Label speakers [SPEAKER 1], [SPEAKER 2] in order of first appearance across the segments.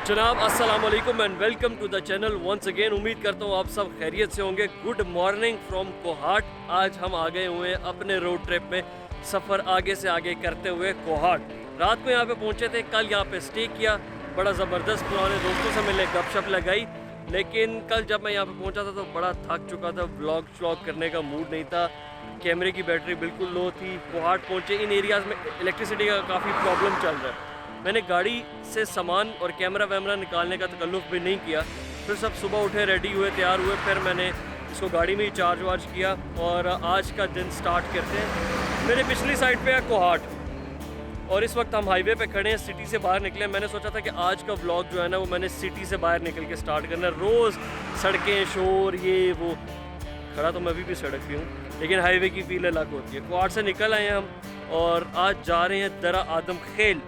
[SPEAKER 1] जनाब अस्सलाम वालेकुम and welcome to the channel once again. उम्मीद करता हूँ आप सब खैरियत से होंगे। Good morning from Kohat. आज हम आ गए हुए हैं अपने रोड ट्रिप में, सफ़र आगे से आगे करते हुए कोहाट। रात को यहाँ पे पहुँचे थे, कल यहाँ पे स्टे किया, बड़ा ज़बरदस्त पुराने दोस्तों से मिले, गपशप लगाई। लेकिन कल जब मैं यहाँ पे पहुँचा था तो बड़ा थक चुका था, व्लॉग करने का मूड नहीं था, कैमरे की बैटरी बिल्कुल लो थी। कोहाट पहुँचे, इन एरियाज़ में इलेक्ट्रिसिटी का काफ़ी प्रॉब्लम चल रहा है। मैंने गाड़ी से सामान और कैमरा वैमरा निकालने का तकल्लुफ़ भी नहीं किया। फिर सब सुबह उठे, रेडी हुए, तैयार हुए, फिर मैंने इसको गाड़ी में ही चार्ज वार्ज किया और आज का दिन स्टार्ट करते हैं। मेरे पिछली साइड पे है कोहाट और इस वक्त हम हाईवे पे खड़े हैं, सिटी से बाहर निकले। मैंने सोचा था कि आज का व्लॉग जो है ना वो मैंने सिटी से बाहर निकल के स्टार्ट करना है। रोज़ सड़कें, शोर, ये वो, खड़ा तो मैं भी सड़क पे हूँ, लेकिन हाईवे की फील अलग होती है। कोहाट से निकल आए हैं हम और आज जा रहे हैं दरा आदम खेल।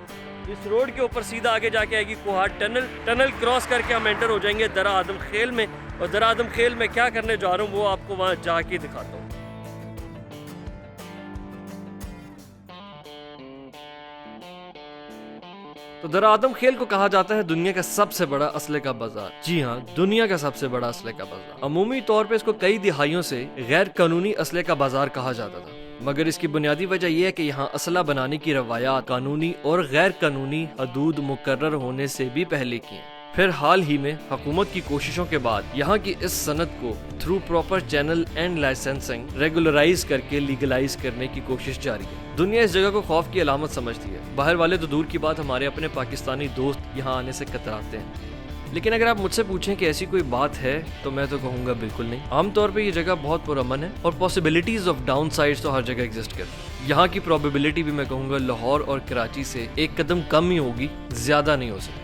[SPEAKER 1] इस रोड के ऊपर सीधा आगे जाके आएगी कोहाट टनल क्रॉस करके हम एंटर हो जाएंगे दरा आदम खेल में। और दरा आदम खेल में क्या करने जा रहा हूँ वो आपको वहाँ जाके दिखाता हूँ। तो दरा आदम खेल को कहा जाता है दुनिया का सबसे बड़ा असले का बाजार। जी हाँ, दुनिया का सबसे बड़ा असले का बाजार। अमूमी तौर पे इसको कई दिहाइयों से गैर कानूनी असले का बाजार कहा जाता था, मगर इसकी बुनियादी वजह यह है कि यहाँ असला बनाने की रवायात कानूनी और गैर कानूनी हदूद मुकर्रर होने से भी पहले की हैं। फिर हाल ही में हुकूमत की कोशिशों के बाद यहाँ की इस सनत को through proper channel and licensing regularise करके लीगलाइज करने की कोशिश जारी है। दुनिया इस जगह को खौफ की अलामत समझती है। बाहर वाले तो दूर की बात, हमारे अपने पाकिस्तानी दोस्त यहाँ आने से कतराते हैं। लेकिन अगर आप मुझसे पूछें कि ऐसी कोई बात है तो मैं तो कहूँगा बिल्कुल नहीं। आमतौर पे ये जगह बहुत पुरअमन है और पॉसिबिलिटीज ऑफ डाउन साइड्स तो हर जगह एग्जिस्ट करती है। यहाँ की प्रोबेबिलिटी भी मैं कहूँगा लाहौर और कराची से एक कदम कम ही होगी, ज़्यादा नहीं हो सकती।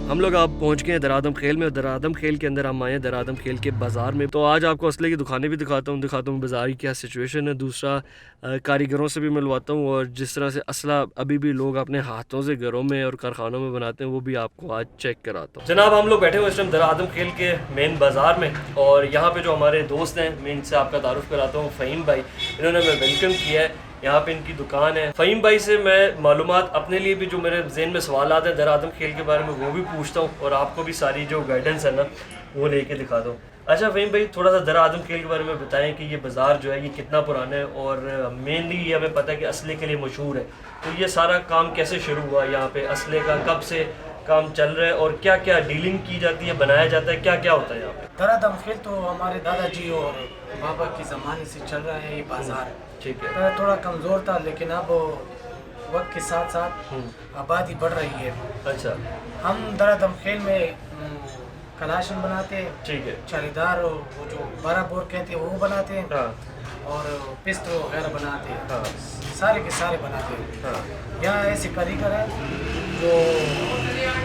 [SPEAKER 1] हम लोग आप पहुंच गए हैं दरा आदम खेल में और दरा आदम खेल के अंदर हम आए हैं दरा आदम खेल के बाज़ार में। तो आज आपको असले की दुकानें भी दिखाता हूँ बाज़ार की क्या सिचुएशन है। दूसरा कारीगरों से भी मिलवाता हूँ और जिस तरह से असला अभी भी लोग अपने हाथों से घरों में और कारखानों में बनाते हैं वो भी आपको आज चेक कराता हूँ। जनाब हम लोग बैठे हुए इस टाइम दरा आदम खेल के मेन बाज़ार में और यहाँ पे जो हमारे दोस्त हैं, मैं इनसे आपका तारुफ कराता हूँ। फ़हीम भाई, इन्होंने मैं वेलकम किया है, यहाँ पे इनकी दुकान है। फ़हीम भाई से मैं मालूमात अपने लिए भी जो मेरे ज़हन में सवाल आते हैं दरा आदम खेल के बारे में वो भी पूछता हूँ और आपको भी सारी जो गाइडेंस है ना वो लेके दिखाता हूँ। अच्छा फ़हीम भाई, थोड़ा सा दरा आदम खेल के बारे में बताएं कि ये बाज़ार जो है ये कितना पुराना है और मेनली ये हमें पता है कि असले के लिए मशहूर है। तो ये सारा काम कैसे शुरू हुआ यहाँ पे, असले का कब से काम चल रहा है और क्या क्या डीलिंग की जाती है, बनाया जाता है, क्या क्या होता है यहाँ पे?
[SPEAKER 2] दरा आदम खेल तो हमारे दादाजी और बाबा के ज़माने से चल रहा है ये बाज़ार।
[SPEAKER 1] ठीक है।
[SPEAKER 2] थोड़ा कमज़ोर था लेकिन अब वक्त के साथ साथ आबादी बढ़ रही है।
[SPEAKER 1] अच्छा।
[SPEAKER 2] हम दरा आदम खेल में कलाशन बनाते हैं,
[SPEAKER 1] ठीक है,
[SPEAKER 2] चालीदार वो जो 12 बोर कहते हैं वो बनाते हैं।
[SPEAKER 1] हाँ
[SPEAKER 2] और पिस्टल वगैरह बनाते हैं।
[SPEAKER 1] हाँ
[SPEAKER 2] सारे के सारे बनाते हैं।
[SPEAKER 1] हाँ।
[SPEAKER 2] यहाँ ऐसे कारीगर हैं जो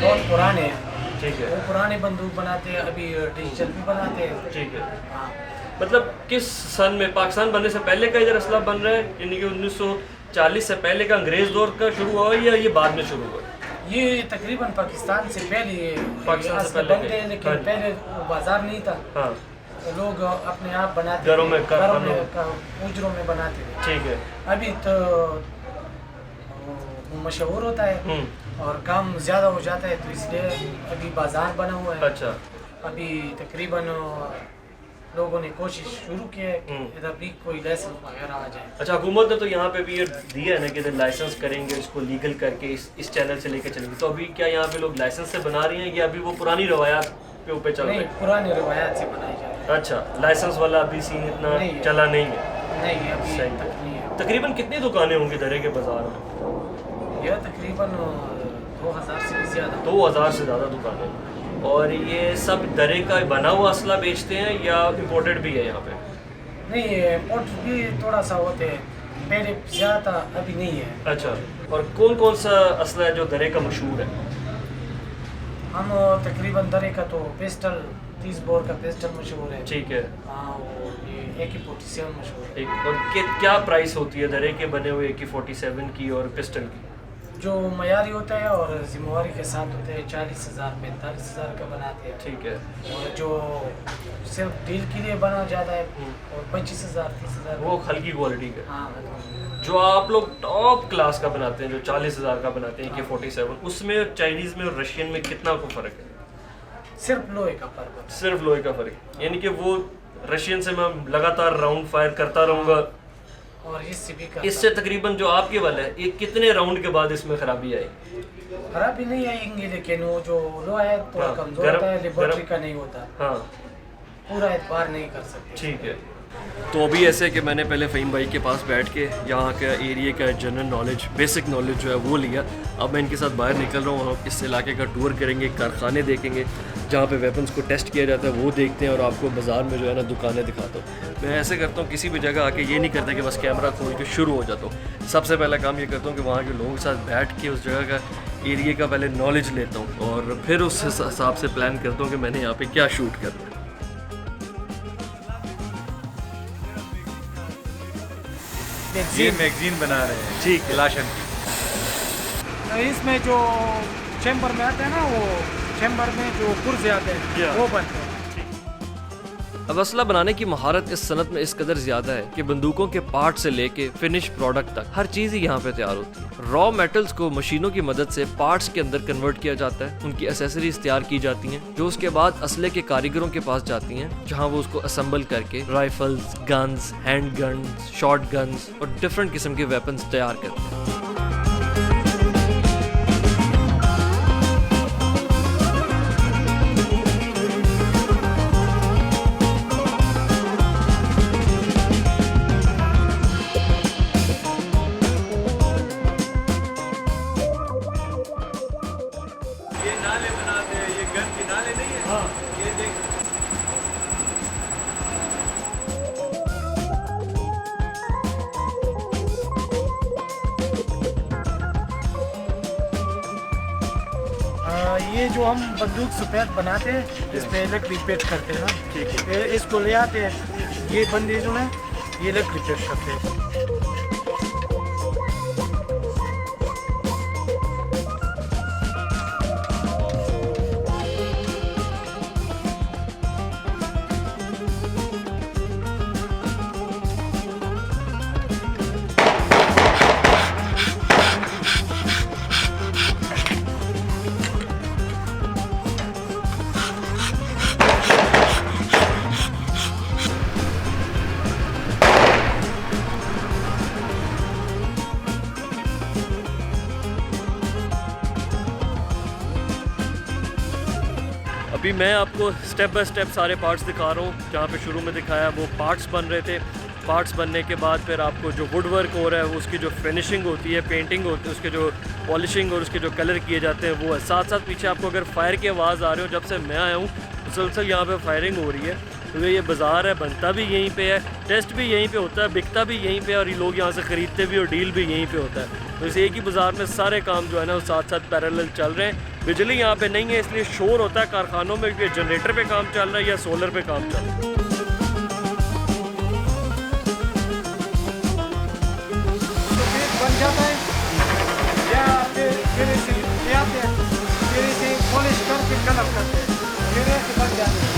[SPEAKER 2] बहुत पुराने हैं।
[SPEAKER 1] ठीक है।
[SPEAKER 2] वो पुराने बंदूक बनाते हैं, अभी डिजिटल भी बनाते हैं।
[SPEAKER 1] ठीक है।
[SPEAKER 2] हाँ।
[SPEAKER 1] मतलब किस सन में पाकिस्तान बनने से पहले का इधर असला बन रहा है, यानी कि 1940 से पहले का अंग्रेज़ दौर का शुरू हुआ या ये बाद में शुरू हुआ?
[SPEAKER 2] ये तकरीबन पाकिस्तान से पहले
[SPEAKER 1] पाकिस्तान से पहले
[SPEAKER 2] बनते हैं, लेकिन
[SPEAKER 1] हाँ।
[SPEAKER 2] पहले वो बाजार नहीं था।
[SPEAKER 1] हाँ।
[SPEAKER 2] लोग अपने आप बनाते
[SPEAKER 1] घरों में
[SPEAKER 2] उजरों में बनाते थे।
[SPEAKER 1] ठीक है।
[SPEAKER 2] अभी तो वो मशहूर होता है और काम ज़्यादा हो जाता है तो इसलिए अभी बाजार बना हुआ है।
[SPEAKER 1] अच्छा।
[SPEAKER 2] अभी तकरीबन लोगों ने कोशिश शुरू की है कि इधर भी कोई लाइसेंस वगैरह आ जाए।
[SPEAKER 1] अच्छा, हुकूमत ने तो यहाँ पे भी ये दिया है ना कि इधर लाइसेंस करेंगे, इसको लीगल करके इस चैनल से लेकर चलेंगे। तो अभी क्या यहाँ पे लोग लाइसेंस से बना रहे हैं या अभी वो पुरानी रवायात पे ऊपर चल रहे
[SPEAKER 2] नहीं,
[SPEAKER 1] हैं?
[SPEAKER 2] पुरानी रवायात से बनाई जा रही है।
[SPEAKER 1] अच्छा, लाइसेंस वाला अभी सीन इतना
[SPEAKER 2] नहीं है।
[SPEAKER 1] चला नहीं है?
[SPEAKER 2] नहीं, अभी
[SPEAKER 1] सही
[SPEAKER 2] तक
[SPEAKER 1] है।
[SPEAKER 2] नहीं है।
[SPEAKER 1] तकरीबन कितनी दुकानें होंगी दरे के बाजार में?
[SPEAKER 2] यह तकरीबन 2000 से भी ज़्यादा।
[SPEAKER 1] 2000 से ज़्यादा दुकानें। और ये सब दरे का बना हुआ असला बेचते हैं या इम्पोर्टेड भी है यहाँ पे?
[SPEAKER 2] नहीं, इम्पोर्ट भी थोड़ा सा होते हैं, पहले ज़्यादा, अभी नहीं है।
[SPEAKER 1] अच्छा। और कौन कौन सा असला है जो दरे का मशहूर है?
[SPEAKER 2] हम तकरीबन दरे का तो पिस्टल 30 बोर का पिस्टल मशहूर है।
[SPEAKER 1] ठीक है।
[SPEAKER 2] हाँ, वो ये AK-47 मशहूर है।
[SPEAKER 1] और क्या प्राइस होती है दरे के बने हुए AK-47 की और पिस्टल की?
[SPEAKER 2] जो मयारी होता है और जिम्मेवारी के साथ होते हैं 40,000 45,000 का बनाते हैं।
[SPEAKER 1] ठीक है।
[SPEAKER 2] और जो सिर्फ डील के लिए बना जाता है और 25,000 30,000
[SPEAKER 1] वो हल्की क्वालिटी का।
[SPEAKER 2] हाँ।
[SPEAKER 1] जो आप लोग टॉप क्लास का बनाते हैं, जो 40,000 का बनाते हैं AK-47, उसमें चाइनीज़ में और रशियन में कितना को फ़र्क है?
[SPEAKER 2] सिर्फ लोहे का फर्क है।
[SPEAKER 1] सिर्फ लोहे का फ़र्क, यानी कि वो रशियन से मैं लगातार राउंड फायर करता रहूँगा
[SPEAKER 2] और इससे भी
[SPEAKER 1] इससे तकरीबन जो आपके वाला है, ये कितने राउंड के बाद इसमें खराबी आई?
[SPEAKER 2] खराबी नहीं आएंगी, लेकिन वो जो लोहा है थोड़ा
[SPEAKER 1] हाँ,
[SPEAKER 2] कमजोर होता है, लेबोरेटरी का नहीं होता,
[SPEAKER 1] हाँ
[SPEAKER 2] पूरा एतबार नहीं कर सकते।
[SPEAKER 1] ठीक है। तो अभी ऐसे कि मैंने पहले फ़हीम भाई के पास बैठ के यहाँ का एरिया का जनरल नॉलेज, बेसिक नॉलेज जो है वो लिया। अब मैं इनके साथ बाहर निकल रहा हूँ, हम इस इलाके का टूर करेंगे, कारखाने देखेंगे जहाँ पे वेपन्स को टेस्ट किया जाता है वो देखते हैं, और आपको बाज़ार में जो है ना दुकानें दिखाता हूँ। मैं ऐसे करता हूँ, किसी भी जगह आके ये नहीं करता कि बस कैमरा खोल के शुरू हो जाता हूँ। सबसे पहला काम ये करता हूँ कि वहाँ के लोगों के साथ बैठ के उस जगह का एरिया का पहले नॉलेज लेता हूँ, और फिर उस हिसाब से प्लान करता हूँ कि मैंने यहाँ पर क्या शूट करना है।
[SPEAKER 3] ये मैगजीन बना रहे हैं,
[SPEAKER 1] ठीक है।
[SPEAKER 3] लाशन
[SPEAKER 2] तो इसमें जो चैम्बर में आते हैं ना, वो चैम्बर में जो पुर्जे आते हैं वो बनते हैं।
[SPEAKER 1] अब असला बनाने की महारत इस सनत में इस कदर ज़्यादा है कि बंदूकों के पार्ट से लेके फिनिश प्रोडक्ट तक हर चीज़ ही यहाँ पे तैयार होती है। रॉ मेटल्स को मशीनों की मदद से पार्ट्स के अंदर कन्वर्ट किया जाता है, उनकी एसेसरीज तैयार की जाती हैं, जो उसके बाद असले के कारीगरों के पास जाती हैं, जहाँ वो उसको असेंबल करके rifles, guns, hand guns, short guns और डिफरेंट किस्म के वेपन्स तैयार करते हैं।
[SPEAKER 2] ये जो हम बंदूक सफ़ेद बनाते हैं, इसमें इलेक्ट्रिक पेट करते हैं ना,
[SPEAKER 1] ठीक है।
[SPEAKER 2] फिर इसको ले आते हैं, ये बंदे जो है ये इलेक्ट्रिक पेट करते हैं।
[SPEAKER 1] अभी मैं आपको स्टेप बाय स्टेप सारे पार्ट्स दिखा रहा हूँ। जहाँ पे शुरू में दिखाया वो पार्ट्स बन रहे थे, पार्ट्स बनने के बाद फिर आपको जो वुड वर्क हो रहा है, उसकी जो फिनिशिंग होती है, पेंटिंग होती है, उसके जो पॉलिशिंग और उसके जो कलर किए जाते हैं वो है। साथ साथ पीछे आपको अगर फायर की आवाज़ आ रही हो, जब से मैं आया हूँ मुसलसल यहाँ पे फायरिंग हो रही है, क्योंकि ये बाज़ार है, बनता भी यहीं पे है, टेस्ट भी यहीं पे होता है, बिकता भी यहीं पे, और ये लोग यहाँ से ख़रीदते भी और डील भी यहीं पे होता है। तो इस एक ही बाज़ार में सारे काम जो है ना वो साथ साथ पैरेलल चल रहे हैं। बिजली यहाँ पे नहीं है, इसलिए शोर होता है कारखानों में कि जनरेटर पे काम चल रहा है या सोलर पे काम चल रहा है।
[SPEAKER 2] बन जाता है या फिर इसे ले आते हैं, फिर इसे पॉलिश करके कलर करते हैं, फिर ऐसे बन जाते हैं।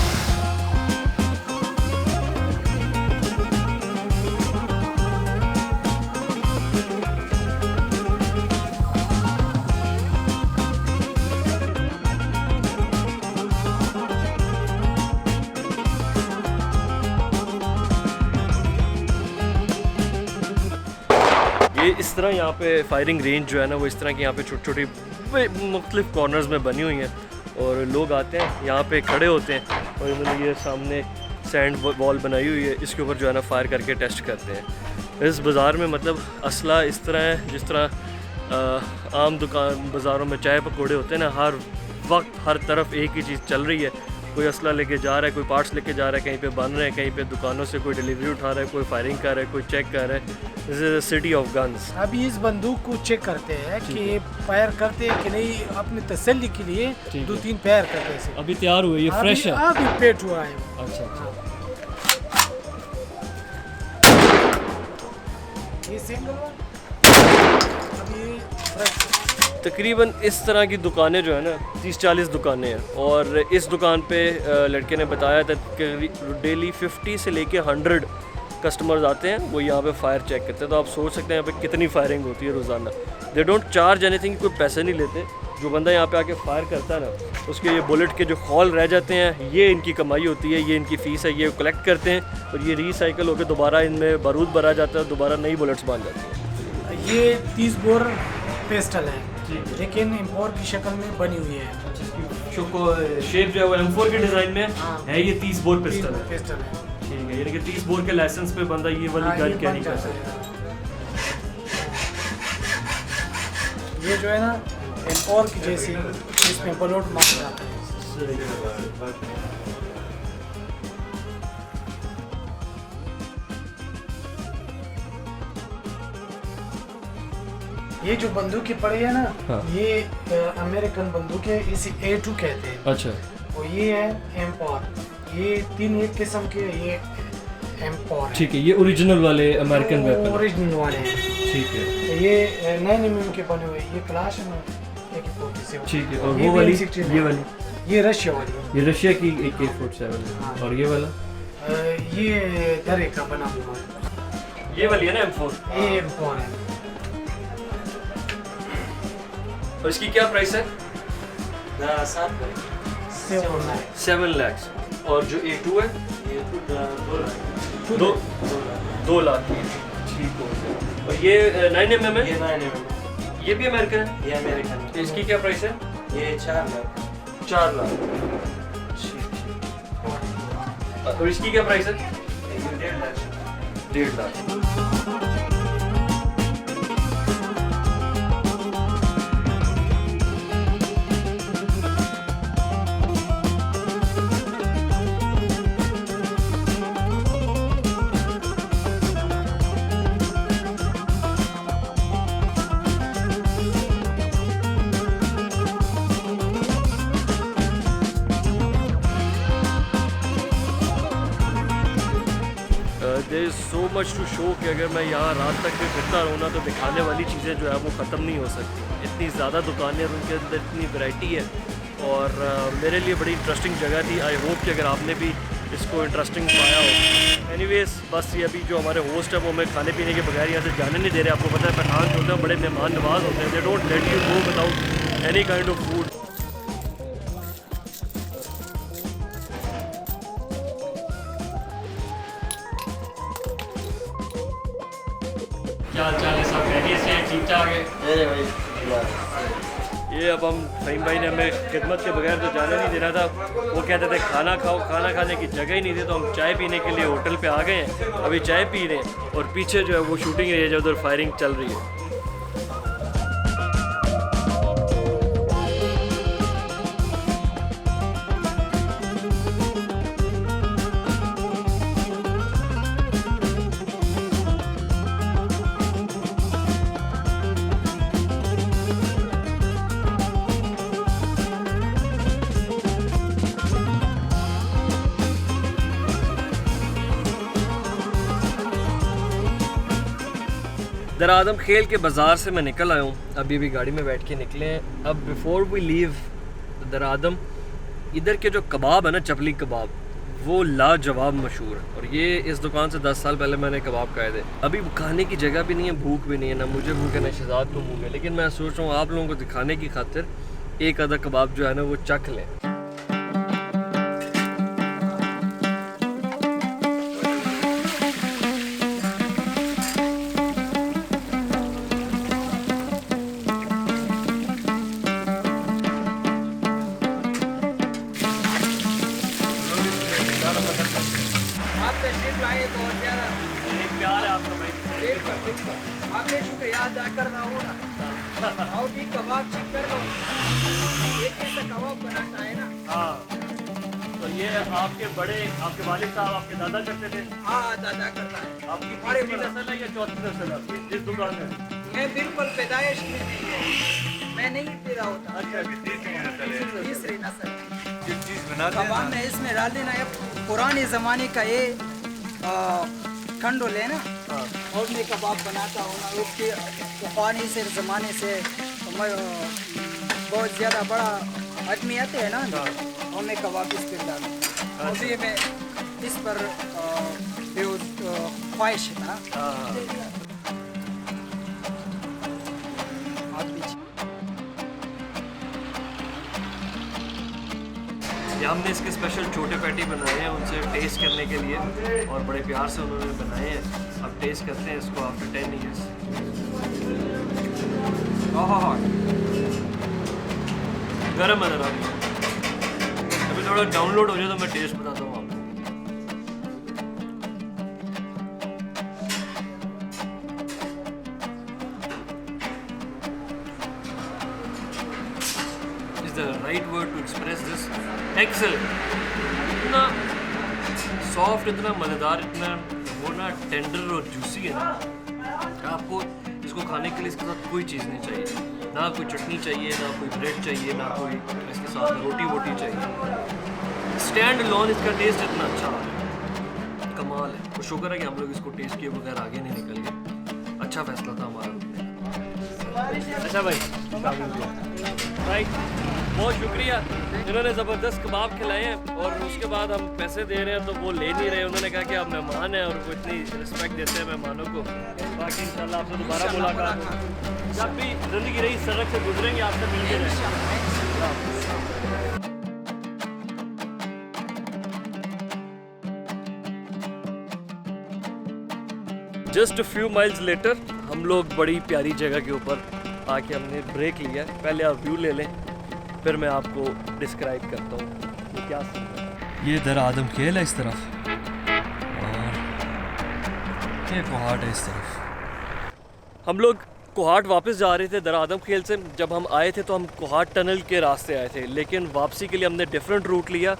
[SPEAKER 1] ये इस तरह यहाँ पे फायरिंग रेंज जो है ना वो इस तरह की यहाँ पे छोटी छोटी मुख्तलिफ कॉर्नर्स में बनी हुई हैं, और लोग आते हैं यहाँ पे खड़े होते हैं, और इन्होंने ये सामने सैंड वॉल बनाई हुई है, इसके ऊपर जो है ना फायर करके टेस्ट करते हैं। इस बाज़ार में मतलब असला इस तरह है जिस तरह आम दुकान बाज़ारों में चाय पकौड़े होते हैं ना, हर वक्त हर तरफ एक ही चीज़ चल रही है। कोई असला लेके जा रहा है, कोई पार्ट्स लेके जा रहा है, कहीं पे बन रहे हैं, कहीं पे दुकानों से कोई डिलीवरी उठा रहा है, कोई फायरिंग कर रहा है, कोई चेक कर रहा है। This is a city of guns.
[SPEAKER 2] अभी इस बंदूक को चेक करते हैं कि फायर करते हैं कि नहीं, अपनी तसल्ली के लिए 2-3 फायर करते हैं।
[SPEAKER 1] अभी तैयार हुए, ये फ्रेश है,
[SPEAKER 2] अभी पेट हुआ है।
[SPEAKER 1] अच्छा अच्छा।
[SPEAKER 2] ये सिंगल वन अभी फ्रेश।
[SPEAKER 1] तकरीबन इस तरह की दुकानें जो है ना 30-40 दुकानें हैं, और इस दुकान पे लड़के ने बताया था कि डेली 50 से लेके 100 कस्टमर्स आते हैं, वो यहाँ पे फायर चेक करते हैं। तो आप सोच सकते हैं यहाँ पे कितनी फायरिंग होती है रोज़ाना। दे डोंट चार्ज एनीथिंग, कोई पैसे नहीं लेते। जो बंदा यहाँ पे आके फायर करता है ना, उसके ये बुलेट के जो खौल रह जाते हैं, ये इनकी कमाई होती है, ये इनकी फ़ीस है। ये कलेक्ट करते हैं और ये रिसाइकिल होकर दोबारा इनमें बारूद भरा जाता है, दोबारा नई बुलेट्स बन जाती हैं।
[SPEAKER 2] ये 30 बोर पिस्टल है, लेकिन इम्पोर की शक्ल में बनी हुई है।
[SPEAKER 1] शेप जो है वो M4 के डिज़ाइन में है। ये 30 बोर पिस्टल है।
[SPEAKER 2] पिस्टल है,
[SPEAKER 1] ठीक है, यानी कि 30 बोर के लाइसेंस पे बंदा ये वाली गन कैरी कर सकता है।
[SPEAKER 2] ये जो है ना इम्पोर की जैसी, इसमें बलोट मार जाता है। ये जो बंदूकें पड़ी है ना,
[SPEAKER 1] हाँ।
[SPEAKER 2] ये अमेरिकन बंदूक है, इसे A2 कहते हैं।
[SPEAKER 1] अच्छा,
[SPEAKER 2] और ये है एम्पोर। ये 3 एक किस्म के, ये एम्पोर
[SPEAKER 1] ठीक है, ये ओरिजिनल वाले अमेरिकन वेपन।
[SPEAKER 2] ओरिजिनल वाले हैं।
[SPEAKER 1] ठीक है,
[SPEAKER 2] ये 9mm के बने हुए, ये क्लाश है ना AK-47।
[SPEAKER 1] ठीक है। और
[SPEAKER 2] ये
[SPEAKER 1] वो वाली,
[SPEAKER 2] B-16
[SPEAKER 1] ये वाली,
[SPEAKER 2] ये रशिया वाली है।
[SPEAKER 1] ये रशिया की AK-47 है।
[SPEAKER 2] हाँ।
[SPEAKER 1] और ये वाला,
[SPEAKER 2] ये दरे का बना हुआ है।
[SPEAKER 1] ये वाली है ना M4।
[SPEAKER 2] ये एम्पोर है।
[SPEAKER 1] और इसकी क्या प्राइस है?
[SPEAKER 2] 7
[SPEAKER 1] लाख। और जो A2 है, 2 लाख की। ठीक हो गया। और ये 9mm है,
[SPEAKER 4] ये 9mm,
[SPEAKER 1] ये भी अमेरिकन है।
[SPEAKER 4] ये अमेरिकन,
[SPEAKER 1] तो इसकी क्या प्राइस है?
[SPEAKER 4] ये 4 लाख।
[SPEAKER 1] 4 लाख। और इसकी क्या प्राइस है?
[SPEAKER 4] ये 1.5 lakh.
[SPEAKER 1] 1.5 lakh. There is so much to show कि अगर मैं यहाँ रात तक भी फिरता रहूँ ना, तो दिखाने वाली चीज़ें जो है वो ख़त्म नहीं हो सकती। इतनी ज़्यादा दुकानें और उनके अंदर इतनी वैरायटी है, और मेरे लिए बड़ी इंटरेस्टिंग जगह थी। आई होप कि अगर आपने भी इसको इंटरेस्टिंग पाया हो। एनीवेज, बस ये अभी जो हमारे होस्ट है वो हमें खाने पीने के बगैर यहाँ से जाने नहीं दे रहे। आपको पता है पठान जो होते हैं बड़े मेहमान नवाज होते हैं। They don't let you go without any kind of food. क्या हाल चाल है? सब खैरियत से हैं? ठीक ठाक है?
[SPEAKER 4] अरे भाई,
[SPEAKER 1] ये अब हम फहीम भाई ने हमें खिदमत के बगैर तो जाने नहीं दे रहा था। वो कहते थे खाना खाओ, खाना खाने की जगह ही नहीं थी, तो हम चाय पीने के लिए होटल पे आ गए हैं। अभी चाय पी रहे हैं और पीछे जो है वो शूटिंग रेंज है, उधर फायरिंग चल रही है। दरादम खेल के बाज़ार से मैं निकल आया हूँ, अभी भी गाड़ी में बैठ के निकले हैं। अब बिफोर वी लीव दरादम, इधर के जो कबाब है ना, चपली कबाब, वो लाजवाब मशहूर है। और ये इस दुकान से 10 साल पहले मैंने कबाब खाए थे। अभी खाने की जगह भी नहीं है, भूख भी नहीं है, ना मुझे भूख है ना शहजाद को भूख है। लेकिन मैं सोच रहा हूँ आप लोगों को दिखाने की खातिर एक आधा कबाब जो है ना वो चख लें। प्यार है आपका भाई।
[SPEAKER 5] आपने शुक्रिया अदा करना होगा। और भी कबाब चेक कर लो, एक ऐसा कबाब बनाता है ना।
[SPEAKER 1] हाँ, तो ये आपके बड़े, आपके वालिद साहब, आपके दादा करते थे?
[SPEAKER 5] हाँ, दादा करता है।
[SPEAKER 1] आपकी
[SPEAKER 5] बड़े
[SPEAKER 1] तीसरी
[SPEAKER 5] बड़ा।
[SPEAKER 1] नस्ल है या चौथी नस्ल है आपकी जिस दुकान में?
[SPEAKER 5] मैं बिल्कुल पैदाइश में नहीं है, मैं नहीं पैदा होता।
[SPEAKER 1] अच्छा,
[SPEAKER 5] तीसरी नस्ल।
[SPEAKER 3] जिस चीज़ बनाते हैं
[SPEAKER 5] कबाब
[SPEAKER 3] ना,
[SPEAKER 5] में इसमें डाल देना है पुराने ज़माने का ये खंडोल है ना,
[SPEAKER 1] हाँ।
[SPEAKER 5] और मैं कबाब बनाता हूँ ना, उसके पुराने से ज़माने से बहुत ज़्यादा बड़ा आदमी आते हैं ना, हमें कबाब इस पर डाल अभी मैं इस पर ख्वाहिश था।
[SPEAKER 1] ये हमने इसके स्पेशल छोटे पैटी बनाए हैं उनसे टेस्ट करने के लिए, और बड़े प्यार से उन्होंने बनाए हैं। अब टेस्ट करते हैं इसको आफ्टर 10 ईयर्स। गरम है ज़रा, अभी थोड़ा डाउनलोड हो जाए तो मैं टेस्ट बताता हूँ आपको। Is the right word to express this? Excellent. इतना सॉफ्ट, इतना मज़ेदार, इतना वो ना टेंडर और जूसी है ना, आपको इसको खाने के लिए इसके साथ कोई चीज़ नहीं चाहिए, ना कोई चटनी चाहिए, ना कोई ब्रेड चाहिए, ना कोई इसके साथ रोटी वोटी चाहिए। स्टैंड लॉन इसका टेस्ट इतना अच्छा है, कमाल है। तो शुक्र है कि हम लोग इसको टेस्ट किए बगैर आगे नहीं निकल गए। अच्छा फैसला था हमारा। अच्छा भाई, राइट, बहुत शुक्रिया। इन्होंने ज़बरदस्त कबाब खिलाए हैं और उसके बाद हम पैसे दे रहे हैं तो वो ले नहीं रहे। उन्होंने कहा कि आप मेहमान हैं और वो इतनी रिस्पेक्ट देते हैं मेहमानों को। बाकी इंशाल्लाह आपसे दोबारा मुलाकात हो, जब भी ज़िंदगी रही सड़क से गुजरेंगे आपसे मिलते रहेंगे। जस्ट फ्यू माइल्स लेटर हम लोग बड़ी प्यारी जगह के ऊपर आके हमने ब्रेक लिया। पहले आप व्यू ले लें, फिर मैं आपको डिस्क्राइब करता हूँ ये क्या सीन है। ये दर आदम खेल है इस तरफ और ये कोहाट है इस तरफ। हम लोग कोहाट वापस जा रहे थे दर आदम खेल से। जब हम आए थे तो हम कोहाट टनल के रास्ते आए थे, लेकिन वापसी के लिए हमने डिफरेंट रूट लिया।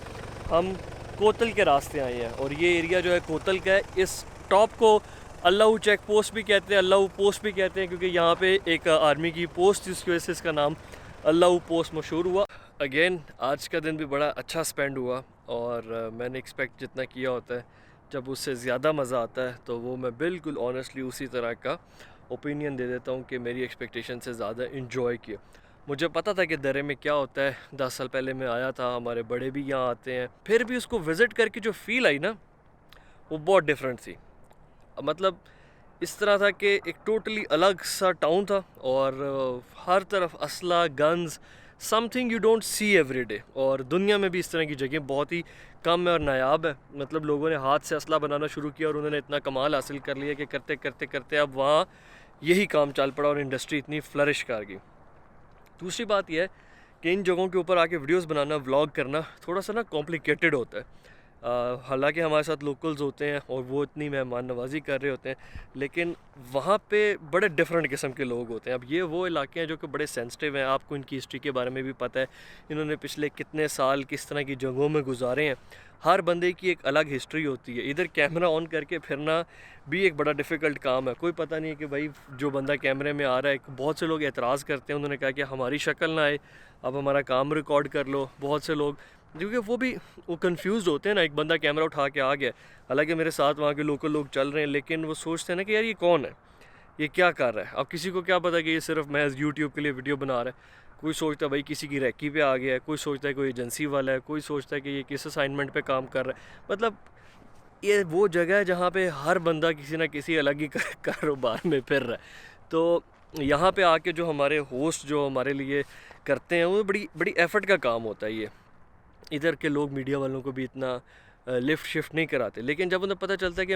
[SPEAKER 1] हम कोतल के रास्ते आए हैं और ये एरिया जो है कोतल का है। इस टॉप को अल्लाह चेक पोस्ट भी कहते हैं, अल्लाह पोस्ट भी कहते हैं, क्योंकि यहाँ पे एक आर्मी की पोस्ट जिसकी वजह से इसका नाम अल्लाह पोस्ट मशहूर हुआ। अगेन आज का दिन भी बड़ा अच्छा स्पेंड हुआ और मैंने एक्सपेक्ट जितना किया होता है जब उससे ज़्यादा मज़ा आता है तो वो मैं बिल्कुल ऑनेस्टली उसी तरह का ओपिनियन दे देता हूँ कि मेरी एक्सपेक्टेशन से ज़्यादा इन्जॉय किया। मुझे पता था कि दरे में क्या होता है, 10 साल पहले मैं आया था, हमारे बड़े भी यहाँ आते हैं, फिर भी उसको विज़िट करके जो फ़ील आई ना वो बहुत डिफरेंट थी। मतलब इस तरह था कि एक टोटली अलग सा टाउन था और हर तरफ असला, guns, something you don't see every day. और दुनिया में भी इस तरह की जगह बहुत ही कम है और नायाब है। मतलब लोगों ने हाथ से असला बनाना शुरू किया और उन्होंने इतना कमाल हासिल कर लिया कि करते करते करते अब वहाँ यही काम चल पड़ा और इंडस्ट्री इतनी फ्लरिश कर गई। दूसरी बात यह है कि इन जगहों के ऊपर आके वीडियोस बनाना, व्लॉग करना थोड़ा सा ना कॉम्प्लिकेटेड होता है। हालांकि हमारे साथ लोकल्स होते हैं और वो इतनी मेहमान नवाजी कर रहे होते हैं, लेकिन वहाँ पे बड़े डिफरेंट किस्म के लोग होते हैं। अब ये वो इलाके हैं जो कि बड़े सेंसिटिव हैं, आपको इनकी हिस्ट्री के बारे में भी पता है, इन्होंने पिछले कितने साल किस तरह की जगहों में गुजारे हैं। हर बंदे की एक अलग हिस्ट्री होती है। इधर कैमरा ऑन करके फिरना भी एक बड़ा डिफ़िकल्ट काम है। कोई पता नहीं है कि भाई जो बंदा कैमरे में आ रहा है, बहुत से लोग एतराज़ करते हैं, उन्होंने कहा कि हमारी शक्ल ना आए, अब हमारा काम रिकॉर्ड कर लो। बहुत से लोग क्योंकि वो भी वो कंफ्यूज होते हैं ना, एक बंदा कैमरा उठा के आ गया, हालांकि मेरे साथ वहाँ के लोकल लोग चल रहे हैं, लेकिन वो सोचते हैं ना कि यार ये कौन है, ये क्या कर रहा है। अब किसी को क्या पता कि ये सिर्फ मैं यूट्यूब के लिए वीडियो बना रहा है। कोई सोचता है भाई किसी की रैकी पे आ गया है, कोई सोचता है कोई एजेंसी वाला है, कोई सोचता है कि ये किस असाइनमेंट पे काम कर रहा है। मतलब ये वो जगह है जहाँ पे हर बंदा किसी ना किसी अलग ही कारोबार में फिर रहा है। तो यहाँ पे आके जो हमारे होस्ट जो हमारे लिए करते हैं वो बड़ी बड़ी एफ़र्ट का काम होता है। ये इधर के लोग मीडिया वालों को भी इतना लिफ्ट शिफ्ट नहीं कराते, लेकिन जब उन्हें पता चलता है कि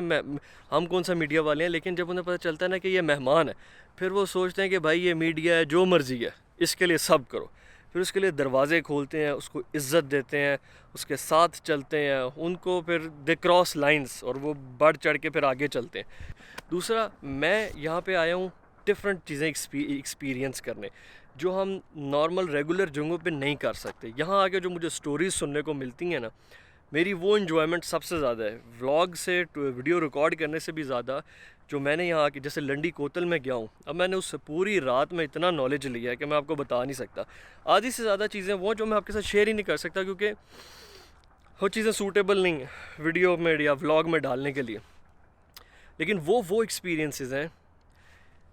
[SPEAKER 1] हम कौन सा मीडिया वाले हैं, लेकिन जब उन्हें पता चलता है ना कि ये मेहमान है, फिर वो सोचते हैं कि भाई ये मीडिया है, जो मर्ज़ी है, इसके लिए सब करो। फिर उसके लिए दरवाज़े खोलते हैं, उसको इज़्ज़त देते हैं, उसके साथ चलते हैं, उनको फिर दे क्रॉस लाइंस और वो बढ़ चढ़ के फिर आगे चलते हैं। दूसरा, मैं यहाँ पे आया हूँ डिफरेंट चीज़ें एक्सपीरियंस करने जो हम नॉर्मल रेगुलर जगहों पे नहीं कर सकते। यहाँ आके जो मुझे स्टोरीज़ सुनने को मिलती हैं ना, मेरी वो इन्जॉयमेंट सबसे ज़्यादा है व्लॉग से, वीडियो रिकॉर्ड करने से भी ज़्यादा। जो मैंने यहाँ आके जैसे लंडी कोतल में गया हूँ, अब मैंने उससे पूरी रात में इतना नॉलेज लिया है कि मैं आपको बता नहीं सकता। आधी से ज़्यादा चीज़ें वो जो मैं आपके साथ शेयर ही नहीं कर सकता, क्योंकि वो चीज़ें सूटेबल नहीं है वीडियो में या व्लॉग में डालने के लिए। लेकिन वो एक्सपीरियंसेस हैं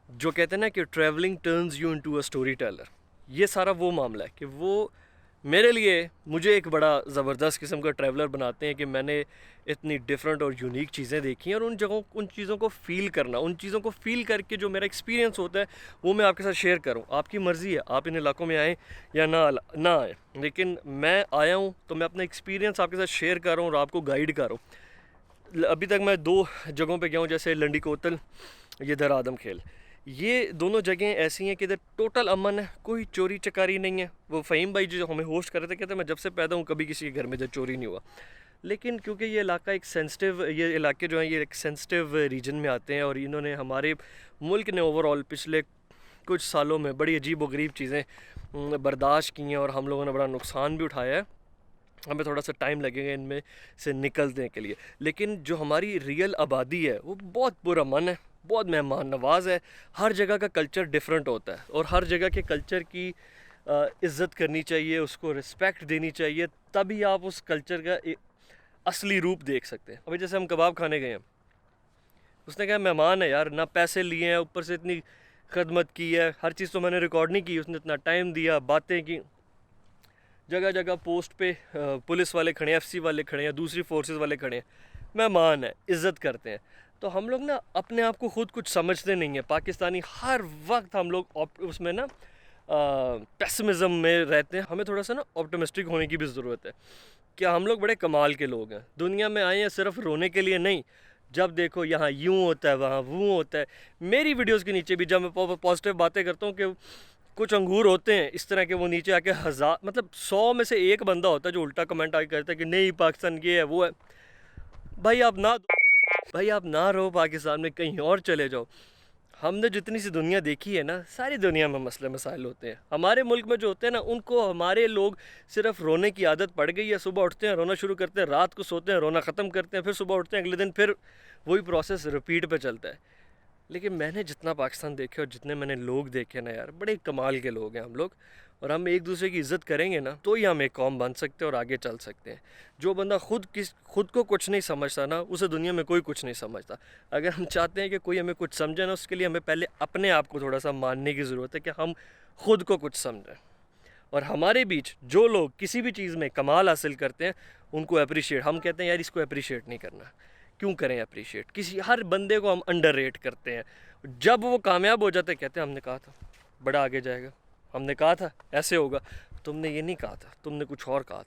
[SPEAKER 1] जो कहते हैं ना कि travelling turns you into a story teller, ये सारा वो मामला है कि वो मेरे लिए मुझे एक बड़ा ज़बरदस्त किस्म का ट्रैवलर बनाते हैं कि मैंने इतनी डिफरेंट और यूनिक चीज़ें देखी हैं, और उन चीज़ों को फ़ील करना, उन चीज़ों को फ़ील करके जो मेरा एक्सपीरियंस होता है वो मैं आपके साथ शेयर करूं। आपकी मर्ज़ी है आप इन इलाकों में आएँ या ना आएँ, लेकिन मैं आया हूं तो मैं अपना एक्सपीरियंस आपके साथ शेयर कर रहा हूँ और आपको गाइड कर रहा हूँ। अभी तक मैं 2 जगहों पे गया हूँ, जैसे लंडी कोतल, ये दर आदम खेल। ये दोनों जगहें ऐसी हैं कि इधर टोटल अमन है, कोई चोरी चकारी नहीं है। वो फ़हीम भाई जो हमें होस्ट कर रहे थे कहते हैं मैं जब से पैदा हूँ कभी किसी के घर में इधर चोरी नहीं हुआ। लेकिन क्योंकि ये इलाका एक सेंसिटिव, ये इलाके जो हैं ये एक सेंसिटिव रीजन में आते हैं, और इन्होंने हमारे मुल्क ने ओवरऑल पिछले कुछ सालों में बड़ी अजीब व गरीब चीज़ें बर्दाश्त की हैं और हम लोगों ने बड़ा नुकसान भी उठाया है। हमें थोड़ा सा टाइम लगेगा इनमें से निकलने के लिए, लेकिन जो हमारी रियल आबादी है वो बहुत पुरअमन है, बहुत मेहमान नवाज़ है। हर जगह का कल्चर डिफरेंट होता है और हर जगह के कल्चर की इज़्ज़त करनी चाहिए, उसको रिस्पेक्ट देनी चाहिए, तभी आप उस कल्चर का असली रूप देख सकते हैं। अभी जैसे हम कबाब खाने गए हैं, उसने कहा मेहमान है यार, ना पैसे लिए हैं, ऊपर से इतनी खदमत की है, हर चीज़ तो मैंने रिकॉर्ड नहीं की, उसने इतना टाइम दिया, बातें की, जगह जगह पोस्ट पे पुलिस वाले खड़े हैं, FC वाले खड़े हैं, दूसरी फोर्सेस वाले खड़े हैं, मेहमान है, इज़्ज़त करते हैं। तो हम लोग ना अपने आप को ख़ुद कुछ समझते नहीं हैं। पाकिस्तानी हर वक्त हम लोग उसमें ना पेसिमिज़म में रहते हैं। हमें थोड़ा सा ना ऑप्टिमिस्टिक होने की भी ज़रूरत है। क्या हम लोग बड़े कमाल के लोग हैं, दुनिया में आए हैं सिर्फ रोने के लिए नहीं। जब देखो यहाँ यूँ होता है, वहाँ वो होता है। मेरी वीडियोस के नीचे भी जब मैं पॉजिटिव बातें करता हूँ कि कुछ अंगूर होते हैं इस तरह के, वो नीचे आके 1000 मतलब 100 में से 1 बंदा होता है जो उल्टा कमेंट आके करता है कि नहीं पाकिस्तान ये है वो है। भाई आप ना रहो पाकिस्तान में, कहीं और चले जाओ। हमने जितनी सी दुनिया देखी है ना, सारी दुनिया में मसले मसाइल होते हैं। हमारे मुल्क में जो होते हैं ना, उनको हमारे लोग सिर्फ रोने की आदत पड़ गई है। सुबह उठते हैं रोना शुरू करते हैं, रात को सोते हैं रोना ख़त्म करते हैं, फिर सुबह उठते हैं अगले दिन फिर वही प्रोसेस रिपीट पे चलता है। लेकिन मैंने जितना पाकिस्तान देखे और जितने मैंने लोग देखे ना यार, बड़े कमाल के लोग हैं हम लोग, और हम एक दूसरे की इज़्ज़त करेंगे ना तो ही हम एक कौम बन सकते हैं और आगे चल सकते हैं। जो बंदा खुद को कुछ नहीं समझता ना, उसे दुनिया में कोई कुछ नहीं समझता। अगर हम चाहते हैं कि कोई हमें कुछ समझे ना, उसके लिए हमें पहले अपने आप को थोड़ा सा मानने की ज़रूरत है कि हम खुद को कुछ समझें। और हमारे बीच जो लोग किसी भी चीज़ में कमाल हासिल करते हैं उनको अप्रिशिएट, हम कहते हैं यार इसको अप्रिशिएट नहीं करना। क्यों करें अप्रिशिएट? हर बंदे को हम अंडररेट करते हैं। जब वो कामयाब हो जाते कहते हैं हमने कहा था बड़ा आगे जाएगा, हमने कहा था ऐसे होगा, तुमने ये नहीं कहा था, तुमने कुछ और कहा था।